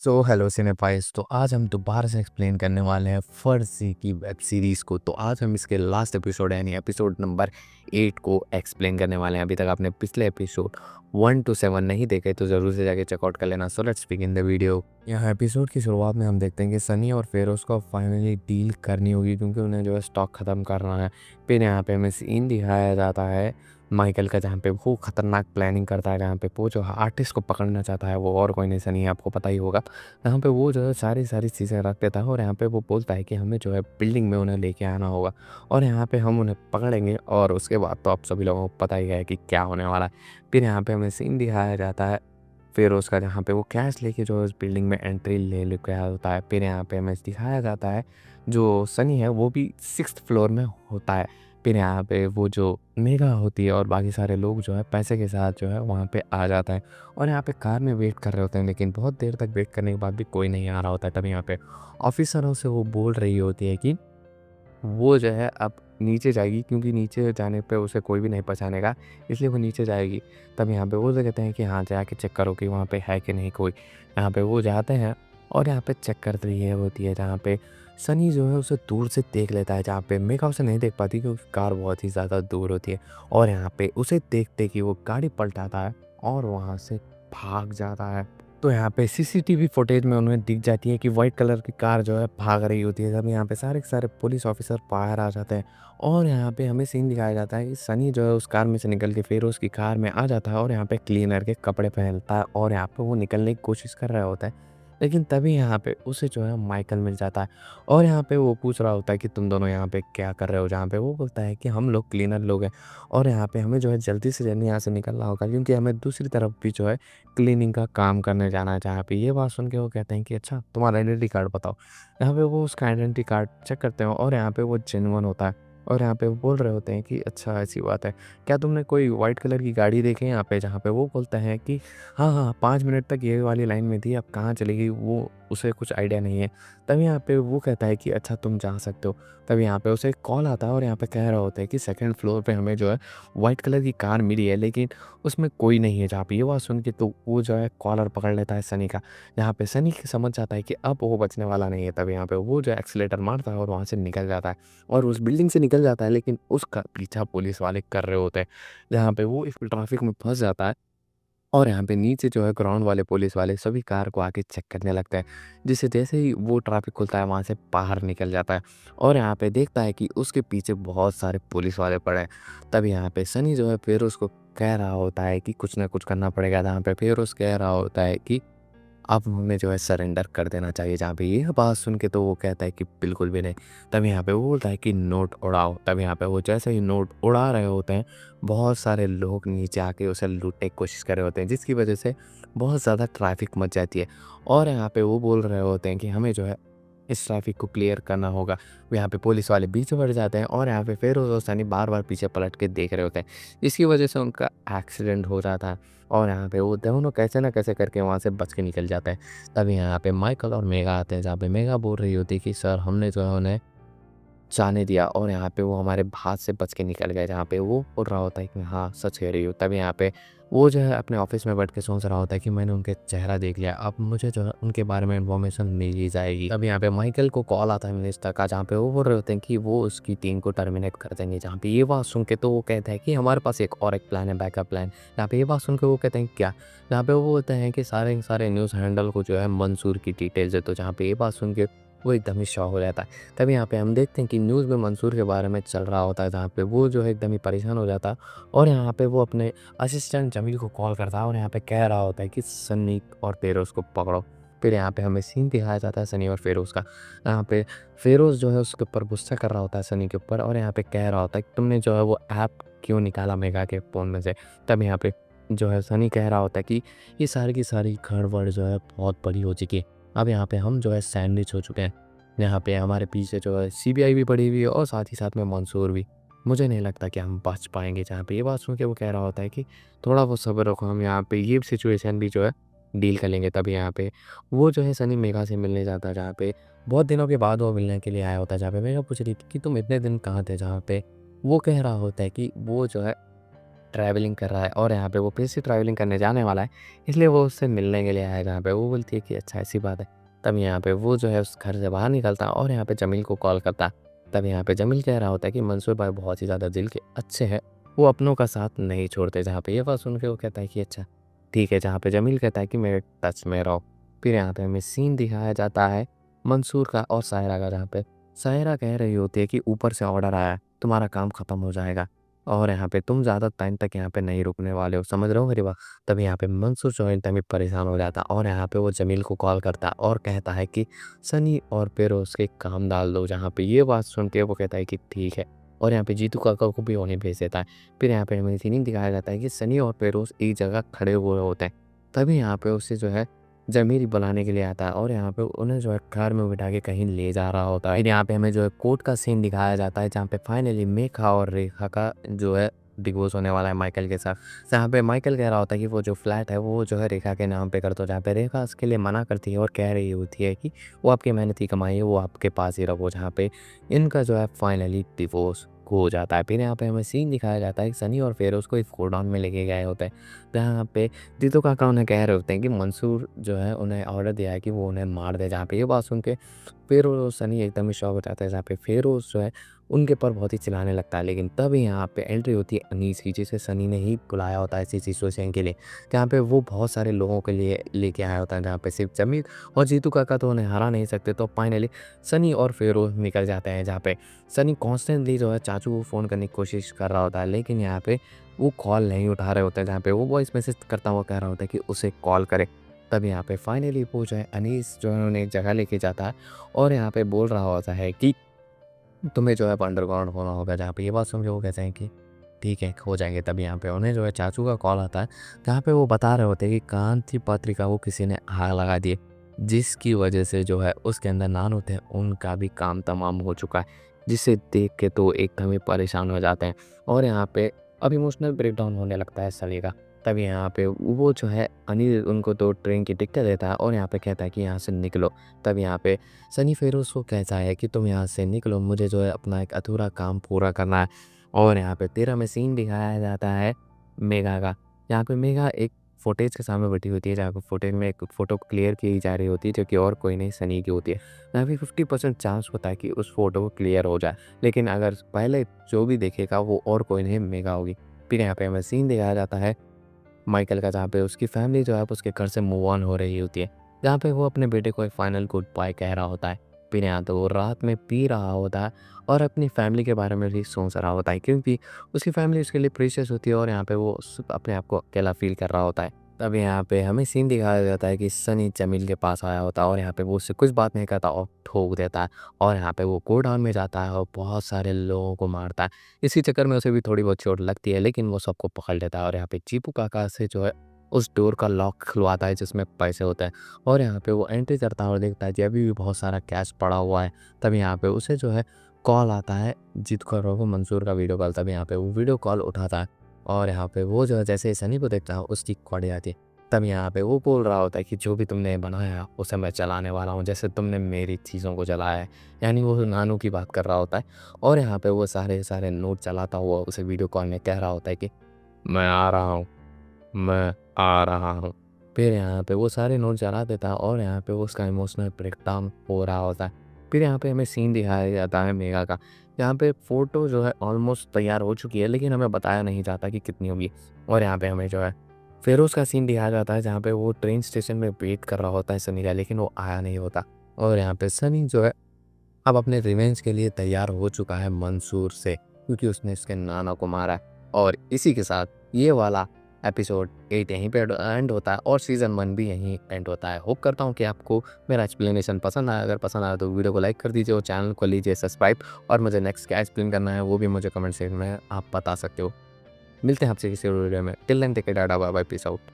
So hello सिनेफाइज। तो आज हम दोबारा से एक्सप्लेन करने वाले हैं फर्जी की वेब सीरीज़ को। तो आज हम इसके लास्ट एपिसोड यानी एपिसोड नंबर 8 को एक्सप्लेन करने वाले हैं। अभी तक आपने पिछले एपिसोड 1 to 7 नहीं देखे तो ज़रूर से जाके चेकआउट कर लेना। So let's begin the video. यहाँ एपिसोड की शुरुआत में हम देखते हैं कि सनी और फेरोज को फाइनली डील करनी होगी क्योंकि उन्हें जो है स्टॉक ख़त्म करना है। फिर यहाँ पे हमें सीन दिखाया जाता है माइकल का, जहाँ पे वो खतरनाक प्लानिंग करता है, जहाँ पे वो जो आर्टिस्ट को पकड़ना चाहता है, वो और कोई नहीं सनी है, आपको पता ही होगा। यहाँ पे वो जो है सारी चीज़ें रख देता है और यहाँ पे वो बोलता है कि हमें जो है बिल्डिंग में उन्हें लेके आना होगा और यहाँ पे हम उन्हें पकड़ेंगे और उसके बाद तो आप सभी लोगों को पता ही है कि क्या होने वाला है। फिर यहाँ पे हमें सीन दिखाया जाता है फिर उसका, जहाँ पे वो कैश लेके जो है उस बिल्डिंग में एंट्री ले लेके आया होता है। फिर यहाँ पे हमें दिखाया जाता है जो सनी है वो भी 6th फ्लोर में होता है। फिर यहाँ पे वो जो मेघा होती है और बाकी सारे लोग जो है पैसे के साथ जो है वहाँ पे आ जाता है और यहाँ पे कार में वेट कर रहे होते हैं, लेकिन बहुत देर तक वेट करने के बाद भी कोई नहीं आ रहा होता है। तब यहाँ पे ऑफिसरों से वो बोल रही होती है कि वो जो है अब नीचे जाएगी क्योंकि नीचे जाने पे उसे कोई भी नहीं पहचानेगा, इसलिए वो नीचे जाएगी। तब यहाँ पे वो जो कहते हैं कि हाँ जाके चेक करो कि वहाँ पे है कि नहीं कोई। यहाँ पे वो जाते हैं और यहाँ पे चेक कर रही है होती है, जहाँ पे सनी जो है उसे दूर से देख लेता है, जहाँ पे मेघा उसे नहीं देख पाती क्योंकि कार बहुत ही ज़्यादा दूर होती है। और यहाँ पे उसे देखते कि वो गाड़ी पलटाता है और वहाँ से भाग जाता है। तो यहाँ पे सीसीटीवी फुटेज में उन्हें दिख जाती है कि वाइट कलर की कार जो है भाग रही होती है। जब यहाँ पे सारे के सारे पुलिस ऑफिसर बाहर आ जाते हैं और यहाँ पे हमें सीन दिखाया जाता है कि सनी जो है उस कार में से निकल के फिर उसकी कार में आ जाता है और यहाँ पे क्लीनर के कपड़े पहनता है और यहाँ पे वो निकलने की कोशिश कर रहा होता है। लेकिन तभी यहाँ पे उसे जो है माइकल मिल जाता है और यहाँ पे वो पूछ रहा होता है कि तुम दोनों यहाँ पे क्या कर रहे हो, जहाँ पे वो बोलता है कि हम लोग क्लीनर लोग हैं और यहाँ पे हमें जो है जल्दी से जल्दी यहाँ से निकलना होगा क्योंकि हमें दूसरी तरफ भी जो है क्लीनिंग का काम करने जाना है। जहाँ पे ये बात सुन के वो कहते हैं कि अच्छा तुम्हारा आइडेंटिटी कार्ड बताओ। यहाँ पे वो उसका आइडेंटिटी कार्ड चेक करते हैं और यहाँ पे वो जेन्युइन होता है और यहाँ पे वो बोल रहे होते हैं कि अच्छा ऐसी बात है, क्या तुमने कोई वाइट कलर की गाड़ी देखी है यहाँ पे। जहाँ पे वो बोलता है कि हाँ हाँ 5 मिनट तक ये वाली लाइन में थी, अब कहाँ चली गई वो उसे कुछ आइडिया नहीं है। तब यहाँ पे वो कहता है कि अच्छा तुम जा सकते हो। तब यहाँ पे उसे कॉल आता है और यहाँ पे कह रहा होता है कि 2nd फ्लोर पे हमें जो है वाइट कलर की कार मिली है लेकिन उसमें कोई नहीं है। जहाँ पे ये बात सुन के तो वो जो है कॉलर पकड़ लेता है सनी का, जहाँ पे सनी समझ जाता है कि अब वो बचने वाला नहीं है। तब यहाँ पे वो जो एक्सीलेटर मारता है और वहाँ से निकल जाता है और उस बिल्डिंग से निकल जाता है, लेकिन उसका पीछा पुलिस वाले कर रहे होते हैं। जहाँ पे वो इस ट्रैफिक में फंस जाता है और यहाँ पे नीचे जो है ग्राउंड वाले पुलिस वाले सभी कार को आके चेक करने लगते हैं, जिससे जैसे ही वो ट्रैफिक खुलता है वहाँ से बाहर निकल जाता है और यहाँ पे देखता है कि उसके पीछे बहुत सारे पुलिस वाले पड़े हैं। तब यहाँ पे सनी जो है फिर उसको कह रहा होता है कि कुछ ना कुछ करना पड़ेगा, जहाँ पे फिर उस कह रहा होता है कि अब हमें जो है सरेंडर कर देना चाहिए। जहाँ पे ये बात सुन के तो वो कहता है कि बिल्कुल भी नहीं। तब यहाँ पे वो बोलता है कि नोट उड़ाओ। तब यहाँ पे वो जैसे ही नोट उड़ा रहे होते हैं बहुत सारे लोग नीचे आके उसे लूटने की कोशिश कर रहे होते हैं, जिसकी वजह से बहुत ज़्यादा ट्रैफिक मच जाती है। और यहाँ पे वो बोल रहे होते हैं कि हमें जो है इस ट्रैफिक को क्लियर करना होगा। यहाँ पे पुलिस वाले पीछे बढ़ जाते हैं और यहाँ पे फिरोज और सनी बार बार पीछे पलट के देख रहे होते हैं, जिसकी वजह से उनका एक्सीडेंट हो जाता है और यहाँ पे वो दोनों कैसे ना कैसे करके वहाँ से बच के निकल जाते हैं। तभी यहाँ पे माइकल और मेगा आते हैं, जहाँ पे मेगा बोल रही होती है कि सर हमने जो है उन्हें जाने दिया और यहाँ पे वो हमारे हाथ से बच के निकल गए। जहाँ पे वो बोल रहा होता है कि हाँ सच कह रही हो। तभी यहाँ पे वो जो है अपने ऑफिस में बैठ के सोच रहा होता है कि मैंने उनके चेहरा देख लिया, अब मुझे जो है उनके बारे में इन्फॉर्मेशन मिल ही जाएगी। तब यहाँ पे माइकल को कॉल आता है मिनिस्टर का, जहाँ पे वो बोल रहे होते हैं कि वो उसकी टीम को टर्मिनेट कर देंगे। जहाँ पे ये बात सुन के तो वो कहता है कि हमारे पास एक प्लान है, बैकअप प्लान। जहाँ पे ये बात सुन के वो कहते हैं क्या। जहाँ पे वो बोलते हैं कि सारे सारे न्यूज़ हैंडल को जो है मंसूर की डिटेल्स है। तो जहाँ पे ये बात सुन के वो एकदम ही शॉक हो जाता है। तभी यहाँ पे हम देखते हैं कि न्यूज़ में मंसूर के बारे में चल रहा होता है, जहाँ पे वो जो है एकदम ही परेशान हो जाता है और यहाँ पे वो अपने असिस्टेंट जमील को कॉल करता है और यहाँ पे कह रहा होता है कि सनी और फेरोज़ को पकड़ो। फिर यहाँ पे हमें सीन दिखाया जाता है सनी और फेरोज़ का। यहाँ पे फेरोज़ जो है उसके ऊपर गुस्सा कर रहा होता है सनी के ऊपर और यहाँ पे कह रहा होता है कि तुमने जो है वो ऐप क्यों निकाला मेगा के फ़ोन में से। तब यहाँ पे जो है सनी कह रहा होता है कि ये सारी की सारी गड़बड़ जो है बहुत बड़ी हो चुकी है। अब यहाँ पे हम जो है सैंडविच हो चुके हैं। यहाँ पे हमारे पीछे जो है सीबीआई भी पड़ी हुई है और साथ ही साथ में मंसूर भी। मुझे नहीं लगता कि हम बच पाएँगे। जहाँ पे ये बात सुन के वो कह रहा होता है कि थोड़ा बहुत सब्र रखो, हम यहाँ पे ये सिचुएशन भी जो है डील कर लेंगे। तभी यहाँ पे वो जो है सनी मेघा से मिलने जाता है, जहाँ पे बहुत दिनों के बाद वो मिलने के लिए आया होता है। जहाँ पे मेघा पूछ रही थी कि तुम इतने दिन कहाँ थे, जहाँ पे वो कह रहा होता है कि वो जो है ट्रैवलिंग कर रहा है और यहाँ पे वो फिर से ट्रैवलिंग करने जाने वाला है, इसलिए वो उससे मिलने के लिए आया। जहाँ पे वो बोलती है कि अच्छा ऐसी बात है। तब यहाँ पे वो जो है उस घर से बाहर निकलता है और यहाँ पे जमील को कॉल करता है। तब यहाँ पे जमील कह रहा होता है कि मंसूर भाई बहुत ही ज़्यादा दिल के अच्छे हैं, वो अपनों का साथ नहीं छोड़ते। जहाँ पे ये बात सुन के वो कहता है कि अच्छा ठीक है। जहाँ पे जमील कहता है कि मेरे टच में रहो। फिर यहाँ पे हमें सीन दिखाया जाता है मंसूर का और सायरा का, जहाँ पे सायरा कह रही होती है कि ऊपर से ऑर्डर आया है, तुम्हारा काम ख़त्म हो जाएगा और यहाँ पे तुम ज़्यादा टाइम तक यहाँ पे नहीं रुकने वाले हो, समझ रहे हो मेरी बात। तब यहाँ पे मंसूर जो है एकदम ही परेशान हो जाता और यहाँ पे वो जमील को कॉल करता और कहता है कि सनी और फिरोज़ के काम डाल दो। जहाँ पे ये बात सुन के वो कहता है कि ठीक है और यहाँ पे जीतू काका को भी उन्हें भेज देता है। फिर यहाँ पे हमें सीन दिखाया जाता है कि सनी और फिरोज़ एक जगह खड़े हुए होते हैं। तभी यहाँ पे उसे जो है जमील बुलाने के लिए आता है और यहाँ पे उन्हें जो है कार में बिठा के कहीं ले जा रहा होता है। फिर यहाँ पे हमें जो है कोर्ट का सीन दिखाया जाता है, जहाँ पे फाइनली मेघा और रेखा का जो है डिवोर्स होने वाला है माइकल के साथ। जहाँ पे माइकल कह रहा होता है कि वो जो फ्लैट है वो जो है रेखा के नाम पे कर दो। जहाँ पे रेखा उसके लिए मना करती है और कह रही होती है कि वो आपकी मेहनती कमाई है, वो आपके पास ही रखो। जहाँ पे इनका जो है फाइनली डिवोर्स हो जाता है। फिर यहाँ पे हमें सीन दिखाया जाता है कि सनी और फिरोज़ को एक गोडाउन में लेके गए होते हैं, जहाँ पे जीतू काका उन्हें कह रहे होते हैं कि मंसूर जो है उन्हें ऑर्डर दिया है कि वो उन्हें मार दे। जहाँ पे ये बात सुन के फिरोज़ और सनी एकदम ही शॉक हो जाता है। जहाँ पे फिरोज़ जो है उनके ऊपर बहुत ही चिल्लाने लगता है, लेकिन तभी यहाँ पे एंट्री होती है अनीस की, जिसे सनी ने ही बुलाया होता है ऐसी सिचुएशन के लिए, जहाँ पे वो बहुत सारे लोगों के लिए लेके आया होता है। जहाँ पे सिर्फ जमील और जीतू काका तो उन्हें हरा नहीं सकते। तो फाइनली सनी और फिरोज़ निकल जाते हैं। जहाँ पे सनी कॉन्स्टेंटली जो है चाचू को फ़ोन करने की कोशिश कर रहा होता है, लेकिन यहाँ पे वो कॉल नहीं उठा रहे होते हैं। जहाँ पे वो वॉइस मैसेज करता हुआ कह रहा होता है कि उसे कॉल करे। तब यहाँ पे फाइनली वो जो है अनीस जो है उन्हें एक जगह लेके जाता है और यहाँ पे बोल रहा होता है कि तुम्हें जो है अब अंडरग्राउंड होना होगा। जहाँ पे ये बात सुन के वो कहते हैं कि ठीक है हो जाएंगे। तब यहाँ पे उन्हें जो है चाचू का कॉल आता है, जहाँ पे वो बता रहे होते हैं कि कांति पत्रिका वो किसी ने आग लगा दी है, जिसकी वजह से जो है उसके अंदर नान होते हैं उनका भी काम तमाम हो चुका है। जिसे देख के तो एकदम ही परेशान हो जाते हैं और यहाँ पे अब इमोशनल ब्रेकडाउन होने लगता है सली का। तभी यहाँ पे वो जो है अनिल उनको तो ट्रेन की टिकट देता है और यहाँ पे कहता है कि यहाँ से निकलो। तब यहाँ पे सनी फिरोज़ को कहता है कि तुम यहाँ से निकलो, मुझे जो है अपना एक अधूरा काम पूरा करना है। और यहाँ पे 13 में सीन दिखाया जाता है मेघा का। यहाँ पे मेघा एक फुटेज के सामने बैठी होती है, जहाँ पे फुटेज में एक फ़ोटो क्लियर की जा रही होती है, जो कि और कोई नहीं सनी की होती है। यहाँ पे 50% चांस होता है कि उस फ़ोटो को क्लियर हो जाए, लेकिन अगर पहले जो भी देखेगा वो और कोई नहीं मेघा होगी। फिर यहाँ पे हमें सीन दिखाया जाता है माइकल का, जहाँ पे उसकी फैमिली जो है उसके घर से मूव ऑन हो रही होती है, जहाँ पे वो अपने बेटे को एक फाइनल गुड बाय कह रहा होता है। फिर यहाँ तो वो रात में पी रहा होता है और अपनी फैमिली के बारे में भी सोच रहा होता है, क्योंकि उसकी फैमिली उसके लिए प्रीशियस होती है और यहाँ पे वो अपने आप को अकेला फील कर रहा होता है। तब यहाँ पे हमें सीन दिखाया जाता है कि सनी जमील के पास आया होता है और यहाँ पे वो उससे कुछ बात नहीं करता और ठोक देता है और यहाँ पे वो गोडाउन में जाता है और बहुत सारे लोगों को मारता है। इसी चक्कर में उसे भी थोड़ी बहुत चोट लगती है, लेकिन वो सबको पकड़ लेता है और यहाँ पे चीपू काका से जो है उस डोर का लॉक खुलवाता है जिसमें पैसे होते हैं और यहाँ पे वो एंट्री करता है और देखता है कि अभी भी बहुत सारा कैश पड़ा हुआ है। तब यहाँ पे उसे जो है कॉल आता है जीतू काका को, मंसूर का वीडियो कॉल। तब यहाँ पे वो वीडियो कॉल उठाता है और यहाँ पे वो जो है जैसे ही सनी को देखता है उसकी कॉल आती है। तब यहाँ पे वो बोल रहा होता है कि जो भी तुमने बनाया उसे मैं चलाने वाला हूँ, जैसे तुमने मेरी चीज़ों को चलाया है। यानी वो नानू की बात कर रहा होता है और यहाँ पे वो सारे नोट चलाता हुआ उसे वीडियो कॉल में कह रहा होता है कि मैं आ रहा हूँ, मैं आ रहा हूँ। फिर यहाँ पे वो सारे नोट चला देता है और यहाँ पे उसका इमोशनल ब्रेकडाउन हो रहा होता है। फिर यहाँ पे हमें सीन दिखाया जाता है मेघा का, यहाँ पे फ़ोटो जो है ऑलमोस्ट तैयार हो चुकी है, लेकिन हमें बताया नहीं जाता कि कितनी होगी। और यहाँ पे हमें जो है फिरोज़ का सीन दिखाया जाता है, जहाँ पे वो ट्रेन स्टेशन में वेट कर रहा होता है सनी का, लेकिन वो आया नहीं होता। और यहाँ पे सनी जो है अब अपने रिवेंज के लिए तैयार हो चुका है मंसूर से, क्योंकि उसने इसके नाना को मारा है। और इसी के साथ ये वाला एपिसोड 8 यहीं पे एंड होता है और सीज़न 1 भी यहीं एंड होता है। होप करता हूँ कि आपको मेरा एक्सप्लेनेशन पसंद आया। अगर पसंद आया तो वीडियो को लाइक कर दीजिए और चैनल को लीजिए सब्सक्राइब, और मुझे नेक्स्ट क्या एक्सप्लेन करना है वो भी मुझे कमेंट सेक्शन में आप बता सकते हो। मिलते हैं आपसे किसी और वीडियो में। Till then take care, tata bye bye, peace out.